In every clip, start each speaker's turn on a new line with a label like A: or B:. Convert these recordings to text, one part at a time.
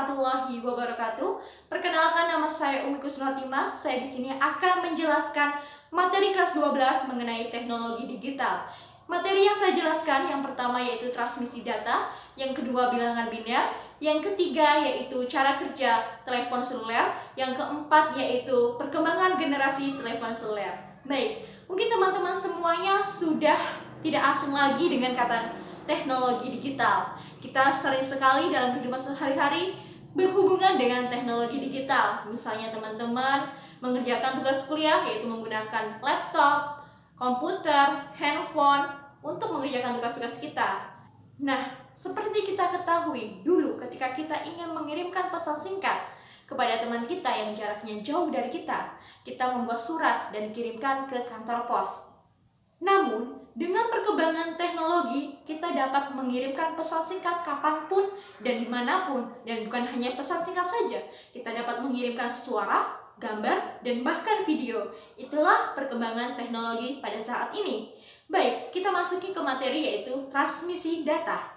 A: warahmatullahi wabarakatuh. Perkenalkan, nama saya Umi Kusnotima. Saya di sini akan menjelaskan materi kelas 12 mengenai teknologi digital. Materi yang saya jelaskan yang pertama yaitu transmisi data, yang kedua bilangan biner, yang ketiga yaitu cara kerja telepon seluler, yang keempat yaitu perkembangan generasi telepon seluler. Baik, mungkin teman-teman semuanya sudah tidak asing lagi dengan kata teknologi digital. Kita sering sekali dalam kehidupan sehari-hari berhubungan dengan teknologi digital. Misalnya teman-teman mengerjakan tugas kuliah yaitu menggunakan laptop, komputer, handphone untuk mengerjakan tugas-tugas kita. Nah, seperti kita ketahui dulu ketika kita ingin mengirimkan pesan singkat kepada teman kita yang jaraknya jauh dari kita membuat surat dan dikirimkan ke kantor pos. Namun, dengan perkembangan teknologi, kita dapat mengirimkan pesan singkat kapanpun dan dimanapun. Dan bukan hanya pesan singkat saja, kita dapat mengirimkan suara, gambar, dan bahkan video. Itulah perkembangan teknologi pada saat ini. Baik, kita masuki ke materi yaitu transmisi data.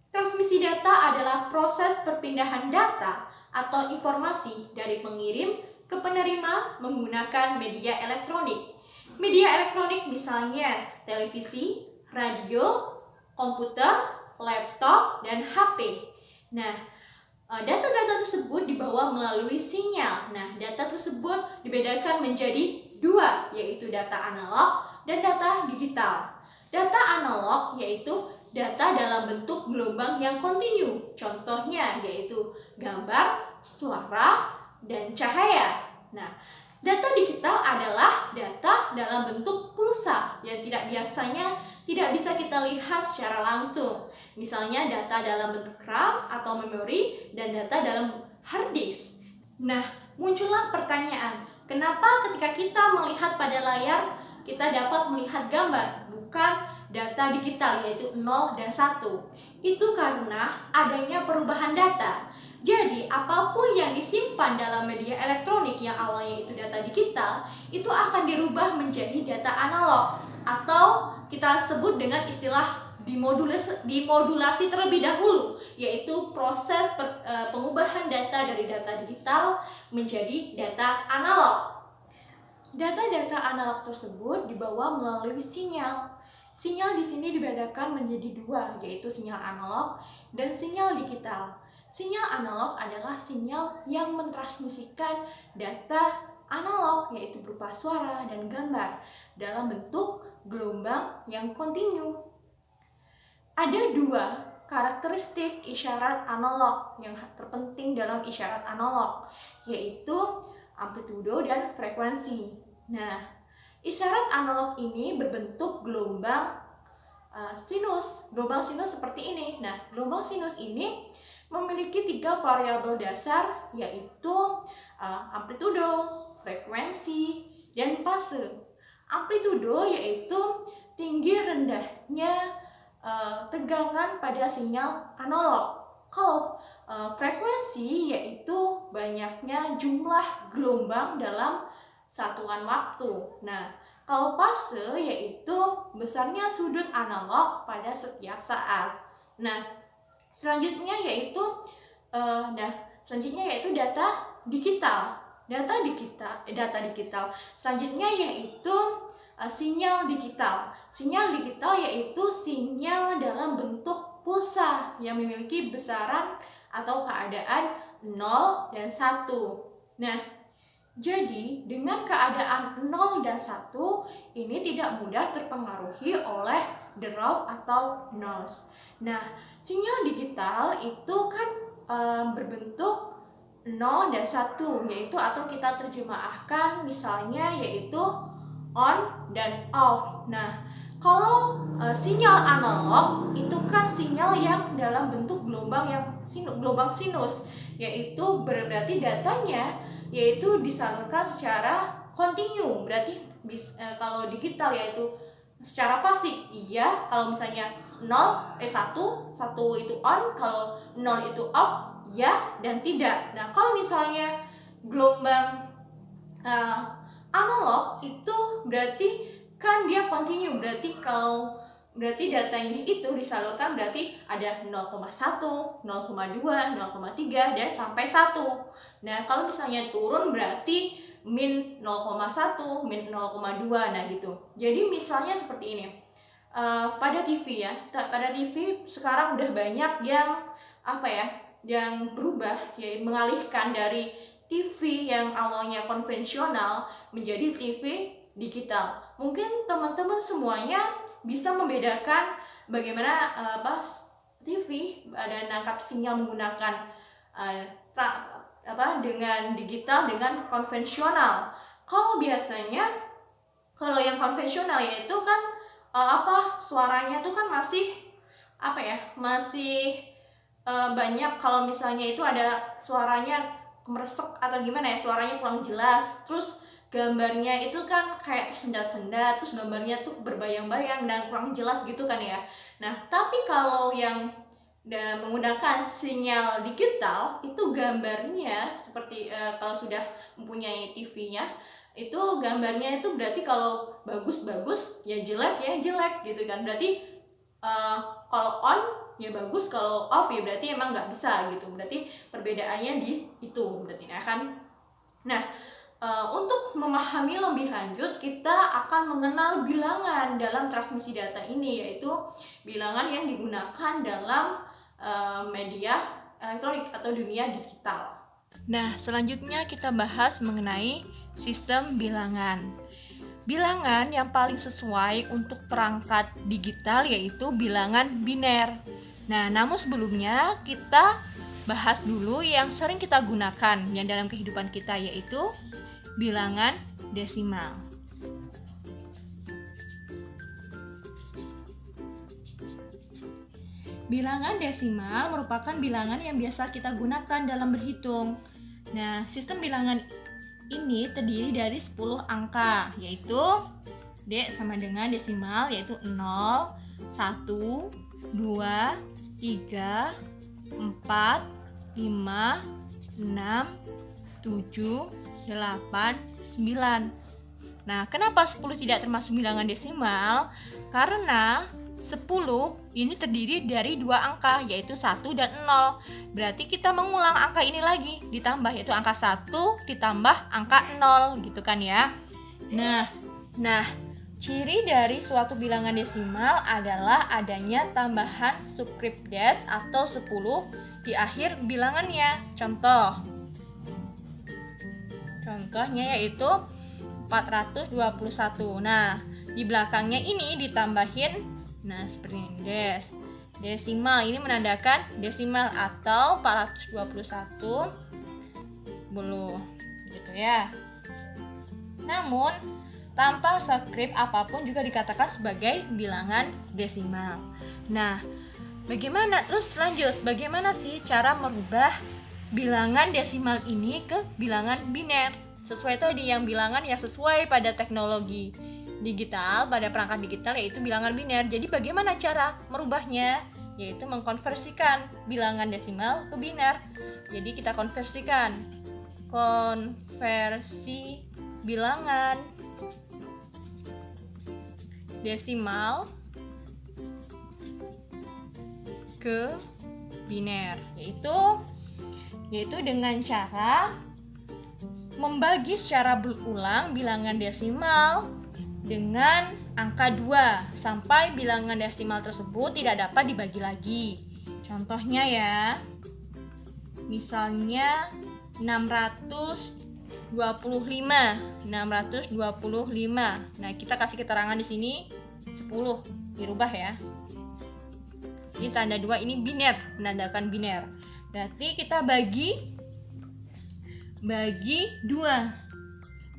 A: Transmisi data adalah proses perpindahan data atau informasi dari pengirim ke penerima menggunakan media elektronik. Media elektronik misalnya televisi, radio, komputer, laptop, dan HP. Nah, data-data tersebut dibawa melalui sinyal. Nah, data tersebut dibedakan menjadi dua, yaitu data analog dan data digital. Data analog yaitu data dalam bentuk gelombang yang kontinu. Contohnya yaitu gambar, suara, dan cahaya. Nah, data digital adalah data dalam bentuk pulsa yang tidak bisa kita lihat secara langsung. Misalnya data dalam bentuk RAM atau memori dan data dalam hard disk. Nah, muncullah pertanyaan, kenapa ketika kita melihat pada layar kita dapat melihat gambar, bukan data digital yaitu 0 dan 1? Itu karena adanya perubahan data. Jadi, apapun yang disimpan dalam media elektronik yang awalnya itu data digital, itu akan dirubah menjadi data analog, atau kita sebut dengan istilah dimodulasi terlebih dahulu, yaitu proses pengubahan data dari data digital menjadi data analog. Data-data analog tersebut dibawa melalui sinyal. Sinyal di sini dibedakan menjadi dua, yaitu sinyal analog dan sinyal digital. Sinyal analog adalah sinyal yang mentransmisikan data analog, yaitu berupa suara dan gambar, dalam bentuk gelombang yang kontinu. Ada dua karakteristik isyarat analog yang terpenting dalam isyarat analog, yaitu amplitudo dan frekuensi. Nah, isyarat analog ini berbentuk gelombang sinus. Gelombang sinus seperti ini. Nah, gelombang sinus ini memiliki tiga variabel dasar, yaitu amplitudo, frekuensi, dan fase. Amplitudo yaitu tinggi rendahnya tegangan pada sinyal analog. Kalau frekuensi yaitu banyaknya jumlah gelombang dalam satuan waktu. Nah, kalau fase yaitu besarnya sudut analog pada setiap saat. Nah, selanjutnya yaitu data digital. Data digital. Selanjutnya yaitu sinyal digital. Sinyal digital yaitu sinyal dalam bentuk pulsa yang memiliki besaran atau keadaan 0 dan 1. Nah, jadi dengan keadaan 0 dan 1 ini tidak mudah terpengaruhi oleh drop atau noise. Nah, sinyal digital itu kan berbentuk 0 dan 1, yaitu atau kita terjemahkan misalnya yaitu on dan off. Nah, kalau sinyal analog itu kan sinyal yang dalam bentuk gelombang sinus, yaitu berarti datanya yaitu disalurkan secara kontinu. Berarti kalau digital yaitu secara pasti. Iya, kalau misalnya 1 itu on, kalau 0 itu off, ya dan tidak. Nah, kalau misalnya gelombang analog itu berarti kan dia kontinu. Berarti kalau berarti datanya itu disalurkan berarti ada 0,1, 0,2, 0,3 dan sampai 1. Nah, kalau misalnya turun berarti min 0,1, min 0,2. Nah, gitu. Jadi misalnya seperti ini. Pada TV ya, pada TV sekarang udah banyak yang yang berubah, ya mengalihkan dari TV yang awalnya konvensional menjadi TV digital. Mungkin teman-teman semuanya bisa membedakan bagaimana TV ada nangkap sinyal menggunakan dengan digital dengan konvensional. Kalau biasanya kalau yang konvensional yaitu kan suaranya tuh kan masih banyak. Kalau misalnya itu ada suaranya meresek atau gimana ya, suaranya kurang jelas, terus gambarnya itu kan kayak tersendat-sendat, terus gambarnya tuh berbayang-bayang dan kurang jelas gitu kan ya. Nah, tapi kalau yang menggunakan sinyal digital itu gambarnya seperti kalau sudah mempunyai TV-nya itu gambarnya itu berarti kalau bagus ya jelek gitu kan. Berarti kalau on ya bagus, kalau off ya berarti emang nggak bisa gitu. Berarti perbedaannya di itu berarti kan. Nah, untuk memahami lebih lanjut kita akan mengenal bilangan dalam transmisi data ini, yaitu bilangan yang digunakan dalam media elektronik atau dunia digital. Nah, selanjutnya kita bahas mengenai sistem bilangan. Bilangan yang paling sesuai untuk perangkat digital yaitu bilangan biner. Nah, namun sebelumnya kita bahas dulu yang sering kita gunakan yang dalam kehidupan kita, yaitu bilangan desimal. Bilangan desimal merupakan bilangan yang biasa kita gunakan dalam berhitung. Nah, sistem bilangan ini terdiri dari 10 angka, yaitu D sama dengan desimal, yaitu 0, 1, 2, 3, 4, 5, 6, 7, 8, 9. Nah, kenapa 10 tidak termasuk bilangan desimal? Karena 10 ini terdiri dari 2 angka, yaitu 1 dan 0. Berarti kita mengulang angka ini lagi, ditambah, yaitu angka 1 ditambah angka 0 gitu kan ya. Nah, ciri dari suatu bilangan desimal adalah adanya tambahan subscript des atau 10 di akhir bilangannya. Contohnya yaitu 421. Nah, di belakangnya ini ditambahin seperti ini desimal. Ini menandakan desimal atau 421 gitu ya. Namun tanpa subscript apapun juga dikatakan sebagai bilangan desimal. Nah, bagaimana sih cara merubah bilangan desimal ini ke bilangan biner? Sesuai tadi yang bilangan yang sesuai pada teknologi digital, pada perangkat digital, yaitu bilangan biner. Jadi bagaimana cara merubahnya? Yaitu mengkonversikan bilangan desimal ke biner. Jadi kita konversi bilangan desimal ke biner, yaitu dengan cara membagi secara berulang bilangan desimal dengan angka 2 sampai bilangan desimal tersebut tidak dapat dibagi lagi. Contohnya ya, misalnya 625. Nah, kita kasih keterangan di sini 10, dirubah ya. Ini tanda 2, ini biner, menandakan biner. Berarti kita bagi 2.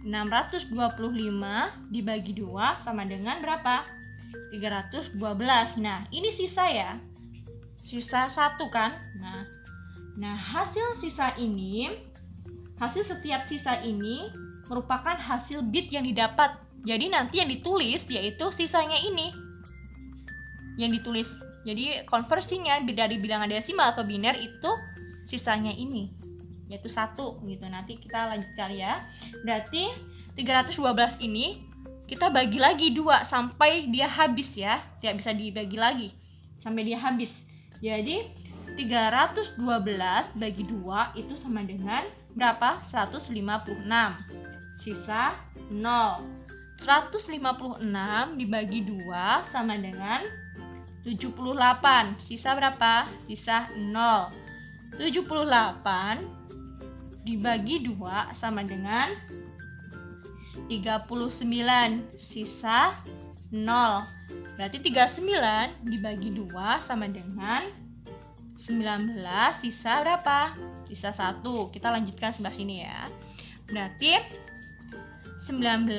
A: 625 dibagi 2 sama dengan berapa? 312. Nah, ini sisa ya. Sisa 1 kan? Nah, hasil setiap sisa ini merupakan hasil bit yang didapat. Jadi nanti yang ditulis yaitu sisanya ini. Yang ditulis. Jadi konversinya dari bilangan desimal ke biner itu sisanya ini, yaitu 1 gitu. Nanti kita lanjutkan ya. Berarti 312 ini kita bagi lagi 2 sampai dia habis ya. Tidak bisa dibagi lagi sampai dia habis. Jadi 312 bagi 2 itu sama dengan berapa? 156. Sisa 0. 156 dibagi 2 sama dengan 78. Sisa berapa? Sisa 0. 78 dibagi 2 sama dengan 39. Sisa 0. Berarti 39 dibagi 2 sama dengan 19. Sisa berapa? Sisa 1. Kita lanjutkan sebelah sini ya. Berarti 19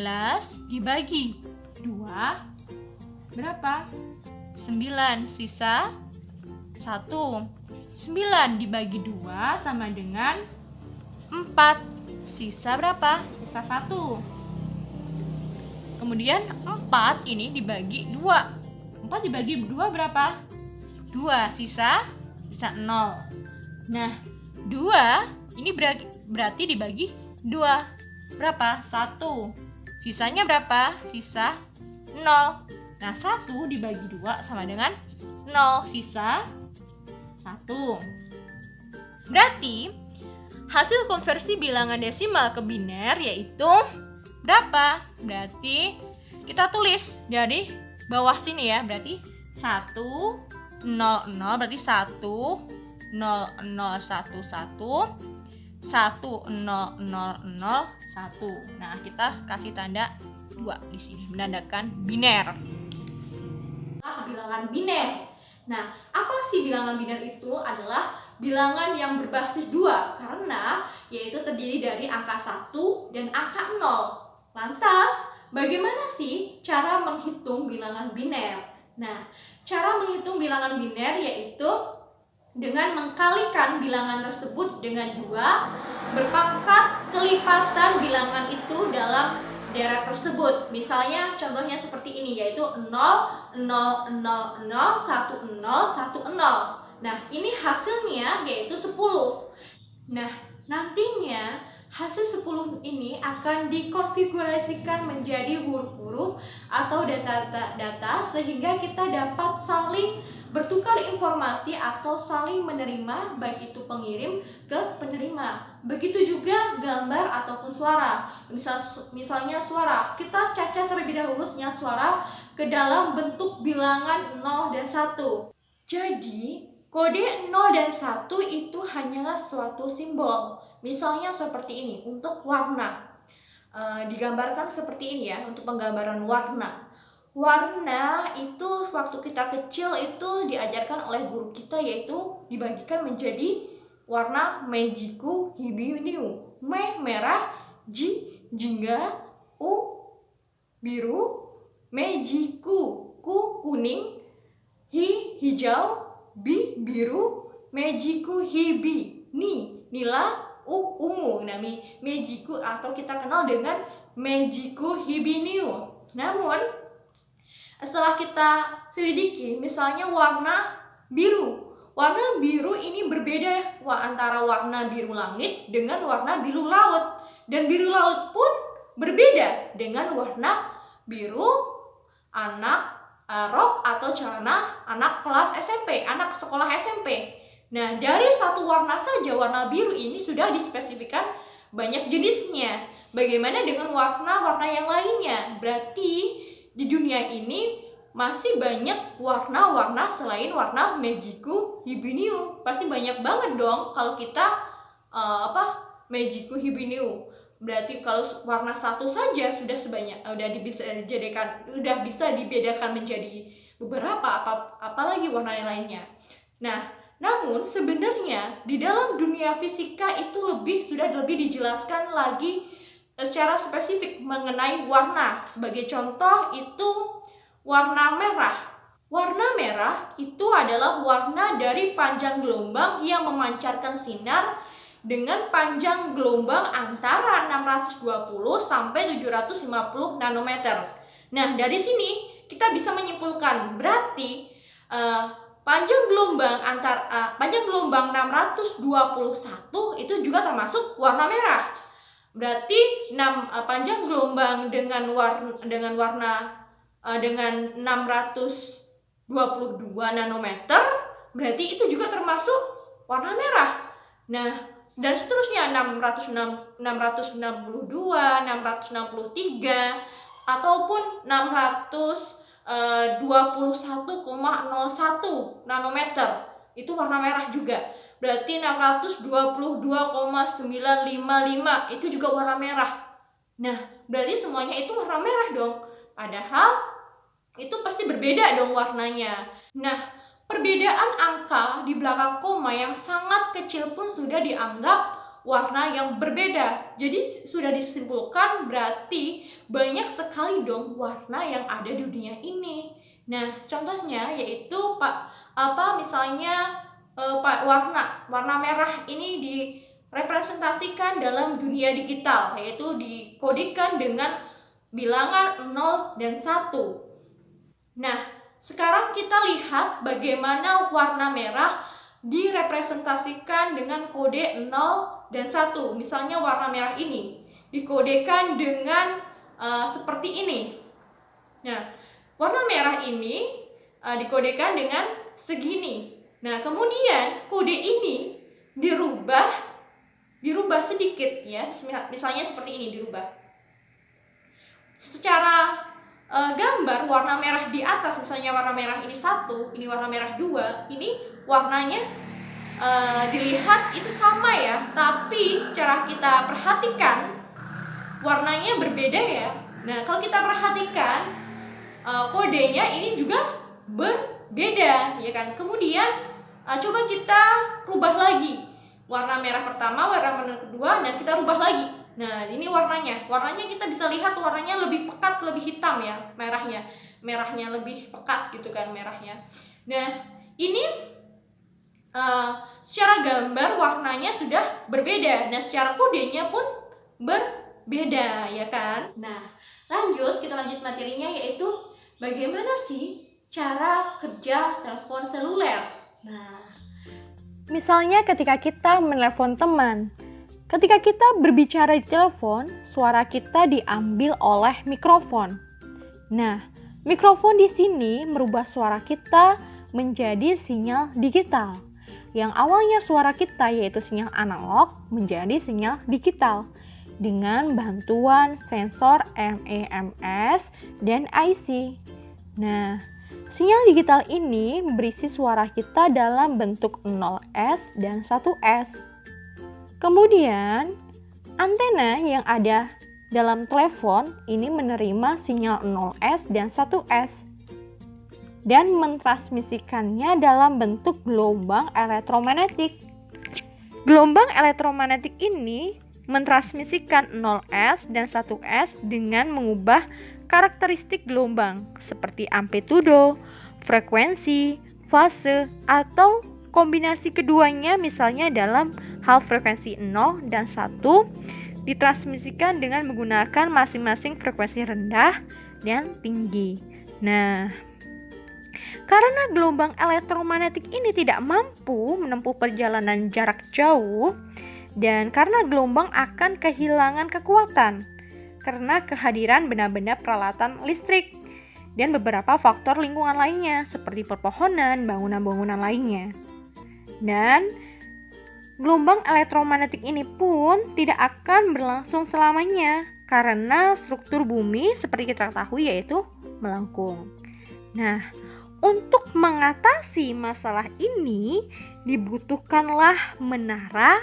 A: dibagi 2 berapa? 9. Sisa 1. 9 dibagi 2 sama dengan 4. Sisa berapa? Sisa 1. Kemudian 4 ini dibagi 2. 4 dibagi 2 berapa? 2. Sisa 0. Nah, 2 ini berarti dibagi 2. Berapa? 1. Sisanya berapa? Sisa 0. Nah, 1 dibagi 2 sama dengan 0. Sisa 1. Berarti hasil konversi bilangan desimal ke biner yaitu berapa? Berarti kita tulis dari bawah sini ya. Berarti 1, 0, 0. Berarti 1, 0, 0, 1, 1. 1, 0, 0, 0, 1. Nah, kita kasih tanda 2 di sini menandakan biner. Bilangan biner. Nah, apa sih bilangan biner itu? Adalah bilangan yang berbasis 2 karena yaitu terdiri dari angka 1 dan angka 0. Lantas, bagaimana sih cara menghitung bilangan biner? Nah, cara menghitung bilangan biner yaitu dengan mengkalikan bilangan tersebut dengan 2, berpangkat kelipatan bilangan itu dalam deret tersebut. Misalnya contohnya seperti ini, yaitu 0, 0, 0, 0, 1, 0, 1, 0. Nah, ini hasilnya yaitu 10. Nah, nantinya hasil 10 ini akan dikonfigurasikan menjadi huruf-huruf atau data-data sehingga kita dapat saling bertukar informasi atau saling menerima, baik itu pengirim ke penerima. Begitu juga gambar ataupun suara. Misalnya suara, kita cacah terlebih dahulu suara ke dalam bentuk bilangan 0 dan 1. Jadi, kode 0 dan 1 itu hanyalah suatu simbol. Misalnya seperti ini, untuk warna. Digambarkan seperti ini ya, untuk penggambaran warna. Warna itu waktu kita kecil itu diajarkan oleh guru kita, yaitu dibagikan menjadi warna mejiku, hibi, niu. Me, merah, ji, jingga, u, biru, mejiku, ku, kuning, hi, hijau, bi, biru, mejiku, hibi, ni, nila, ungu. Nah, mejiku atau kita kenal dengan mejiku, hibi, niu. Namun setelah kita selidiki, misalnya warna biru. Warna biru ini berbeda antara warna biru langit dengan warna biru laut. Dan biru laut pun berbeda dengan warna biru anak rok atau celana anak kelas SMP, anak sekolah SMP. Nah, dari satu warna saja, warna biru ini sudah dispesifikkan banyak jenisnya. Bagaimana dengan warna-warna yang lainnya? Berarti di dunia ini masih banyak warna-warna selain warna mejiku, hibi, niu. Pasti banyak banget dong kalau kita mejiku, hibi, niu. Berarti kalau warna satu saja sudah bisa dibedakan menjadi beberapa, apalagi warna yang lainnya. Nah, namun sebenarnya di dalam dunia fisika itu sudah lebih dijelaskan lagi secara spesifik mengenai warna. Sebagai contoh itu warna merah. Warna merah itu adalah warna dari panjang gelombang yang memancarkan sinar dengan panjang gelombang antara 620 sampai 750 nanometer. Nah, dari sini kita bisa menyimpulkan berarti panjang gelombang 621 itu juga termasuk warna merah. Berarti panjang gelombang dengan warna dengan 622 nanometer, berarti itu juga termasuk warna merah. Nah, dan seterusnya 662, 663 ataupun 621,01 nanometer. Itu warna merah juga. Berarti 622,955 itu juga warna merah. Nah, berarti semuanya itu warna merah dong. Padahal itu pasti berbeda dong warnanya. Nah, perbedaan angka di belakang koma yang sangat kecil pun sudah dianggap warna yang berbeda. Jadi sudah disimpulkan berarti banyak sekali dong warna yang ada di dunia ini. Nah, contohnya yaitu misalnya warna merah ini direpresentasikan dalam dunia digital, yaitu dikodikan dengan bilangan 0 dan 1. Nah, sekarang kita lihat bagaimana warna merah direpresentasikan dengan kode 0 dan 1. Misalnya warna merah ini dikodekan dengan seperti ini. Nah, warna merah ini dikodekan dengan segini. Nah, kemudian kode ini dirubah sedikit ya. Misalnya seperti ini dirubah. Secara gambar warna merah di atas, misalnya warna merah ini 1, ini warna merah 2, ini warnanya dilihat itu sama ya, tapi secara kita perhatikan warnanya berbeda ya. Nah, kalau kita perhatikan kodenya ini juga berbeda ya kan. Kemudian coba kita rubah lagi warna merah pertama, warna merah kedua, dan kita rubah lagi. Nah, ini warnanya kita bisa lihat warnanya lebih pekat, lebih hitam ya, merahnya lebih pekat gitu kan merahnya. Nah, ini secara gambar warnanya sudah berbeda. Nah, secara kodenya pun berbeda ya kan. Nah, kita lanjut materinya, yaitu bagaimana sih cara kerja telepon seluler. Nah, misalnya ketika kita menelepon teman, ketika kita berbicara di telepon, suara kita diambil oleh mikrofon. Nah, mikrofon di sini merubah suara kita menjadi sinyal digital. Yang awalnya suara kita yaitu sinyal analog menjadi sinyal digital dengan bantuan sensor MEMS dan IC. Nah, sinyal digital ini berisi suara kita dalam bentuk 0S dan 1S. Kemudian, antena yang ada dalam telepon ini menerima sinyal 0S dan 1S dan mentransmisikannya dalam bentuk gelombang elektromagnetik. Gelombang elektromagnetik ini mentransmisikan 0S dan 1S dengan mengubah karakteristik gelombang seperti amplitudo, frekuensi, fase, atau kombinasi keduanya, misalnya dalam hal frekuensi 0 dan 1 ditransmisikan dengan menggunakan masing-masing frekuensi rendah dan tinggi. Nah, karena gelombang elektromagnetik ini tidak mampu menempuh perjalanan jarak jauh dan karena gelombang akan kehilangan kekuatan karena kehadiran benda-benda peralatan listrik dan beberapa faktor lingkungan lainnya seperti perpohonan, bangunan-bangunan lainnya. Dan gelombang elektromagnetik ini pun tidak akan berlangsung selamanya karena struktur bumi seperti kita ketahui yaitu melengkung. Nah, untuk mengatasi masalah ini dibutuhkanlah menara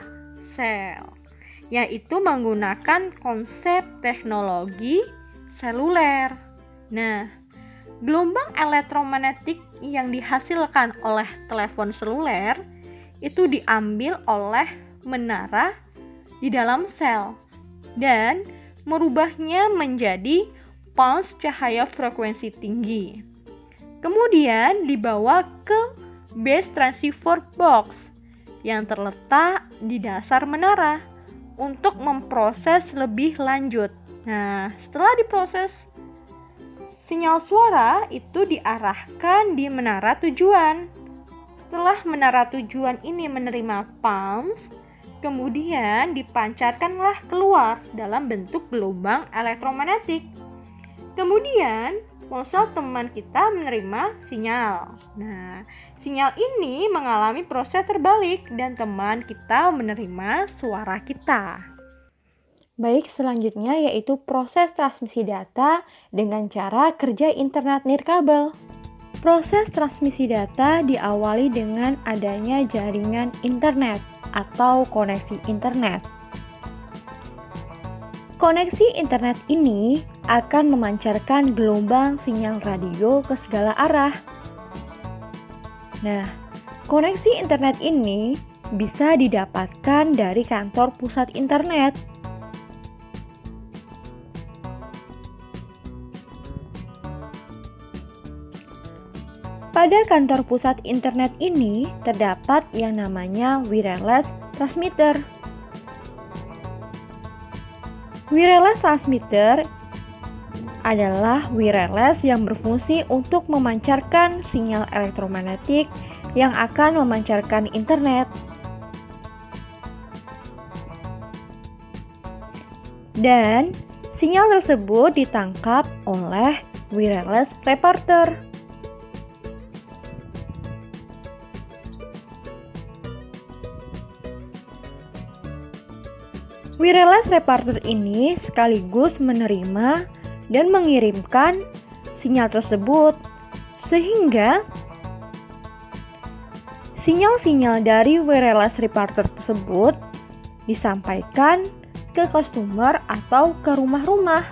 A: sel, yaitu menggunakan konsep teknologi seluler. Nah, gelombang elektromagnetik yang dihasilkan oleh telepon seluler itu diambil oleh menara di dalam sel dan merubahnya menjadi pulse cahaya frekuensi tinggi. Kemudian dibawa ke base transceiver box yang terletak di dasar menara untuk memproses lebih lanjut. Nah, setelah diproses, sinyal suara itu diarahkan di menara tujuan. Setelah menara tujuan ini menerima pulse,
B: kemudian dipancarkanlah keluar dalam bentuk gelombang elektromagnetik. Kemudian, ponsel teman kita menerima sinyal. Nah, sinyal ini mengalami proses terbalik dan teman kita menerima suara kita. Baik, selanjutnya yaitu proses transmisi data dengan cara kerja internet nirkabel. Proses transmisi data diawali dengan adanya jaringan internet atau koneksi internet. Koneksi internet ini akan memancarkan gelombang sinyal radio ke segala arah. Nah, koneksi internet ini bisa didapatkan dari kantor pusat internet. Pada kantor pusat internet ini terdapat yang namanya wireless transmitter. Wireless transmitter adalah wireless yang berfungsi untuk memancarkan sinyal elektromagnetik yang akan memancarkan internet. Dan sinyal tersebut ditangkap oleh wireless repeater. Wireless repeater ini sekaligus menerima dan mengirimkan sinyal tersebut, sehingga sinyal-sinyal dari wireless repeater tersebut disampaikan ke customer atau ke rumah-rumah.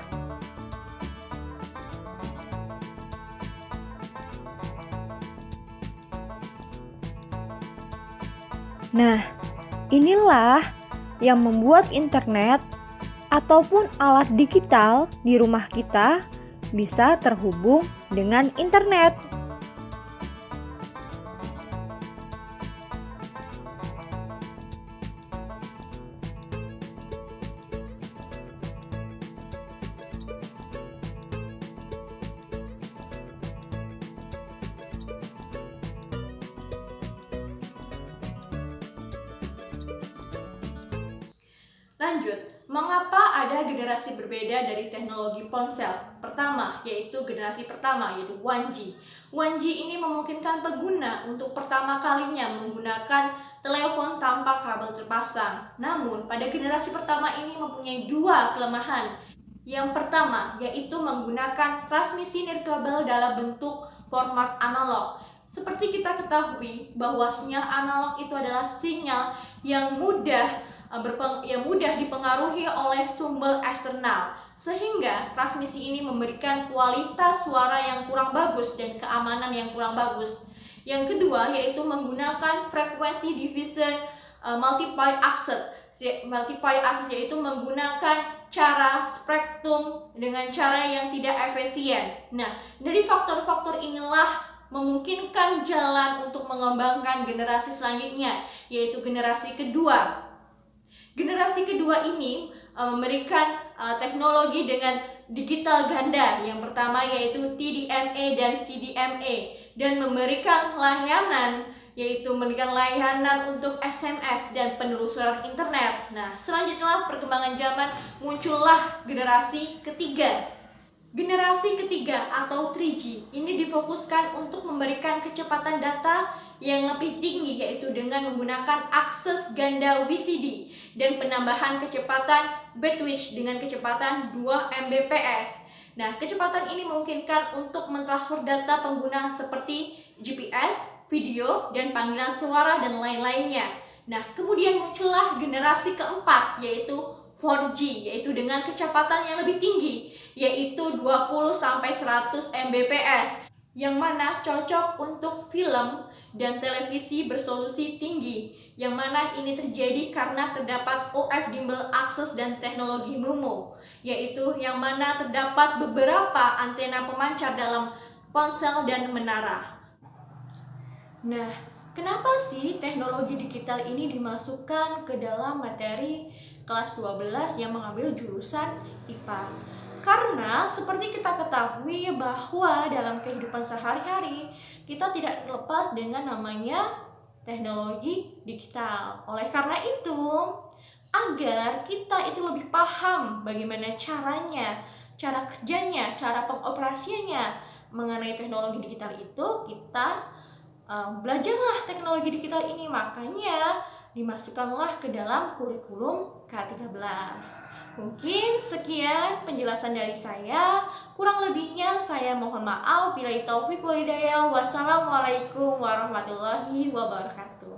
B: Nah, inilah yang membuat internet ataupun alat digital di rumah kita bisa terhubung dengan internet.
A: Lanjut, mengapa ada generasi berbeda dari teknologi ponsel? Pertama, yaitu generasi pertama, yaitu 1G. 1G ini memungkinkan pengguna untuk pertama kalinya menggunakan telepon tanpa kabel terpasang. Namun, pada generasi pertama ini mempunyai dua kelemahan. Yang pertama, yaitu menggunakan transmisi nirkabel dalam bentuk format analog. Seperti kita ketahui bahwa sinyal analog itu adalah sinyal yang mudah dipengaruhi oleh sumber eksternal, sehingga transmisi ini memberikan kualitas suara yang kurang bagus dan keamanan yang kurang bagus. Yang kedua yaitu menggunakan frekuensi division multiply access. Multiply access yaitu menggunakan cara spektrum dengan cara yang tidak efisien. Nah, dari faktor-faktor inilah memungkinkan jalan untuk mengembangkan generasi selanjutnya, yaitu generasi kedua. Generasi kedua ini memberikan teknologi dengan digital ganda. Yang pertama yaitu TDMA dan CDMA, dan memberikan layanan untuk SMS dan penelusuran internet. Nah, selanjutnya perkembangan zaman muncullah generasi ketiga. Generasi ketiga atau 3G ini difokuskan untuk memberikan kecepatan data yang lebih tinggi, yaitu dengan menggunakan akses ganda WCD dan penambahan kecepatan bandwidth dengan kecepatan 2 Mbps. Nah, kecepatan ini memungkinkan untuk mentransfer data pengguna seperti GPS, video, dan panggilan suara dan lain-lainnya. Nah, kemudian muncullah generasi keempat yaitu 4G, yaitu dengan kecepatan yang lebih tinggi, yaitu 20-100 Mbps, yang mana cocok untuk film dan televisi bersolusi tinggi, yang mana ini terjadi karena terdapat OF Gimbal Access dan teknologi MIMO, yaitu yang mana terdapat beberapa antena pemancar dalam ponsel dan menara. Nah, kenapa sih teknologi digital ini dimasukkan ke dalam materi kelas 12 yang mengambil jurusan IPA? Karena seperti kita ketahui bahwa dalam kehidupan sehari-hari kita tidak terlepas dengan namanya teknologi digital. Oleh karena itu, agar kita itu lebih paham bagaimana caranya, cara kerjanya, cara pengoperasiannya mengenai teknologi digital itu, kita belajarlah teknologi digital ini. Makanya dimasukkanlah ke dalam kurikulum K13. Mungkin sekian penjelasan dari saya. Kurang lebihnya saya mohon maaf. Billahi taufik wal hidayah. Wassalamualaikum warahmatullahi wabarakatuh.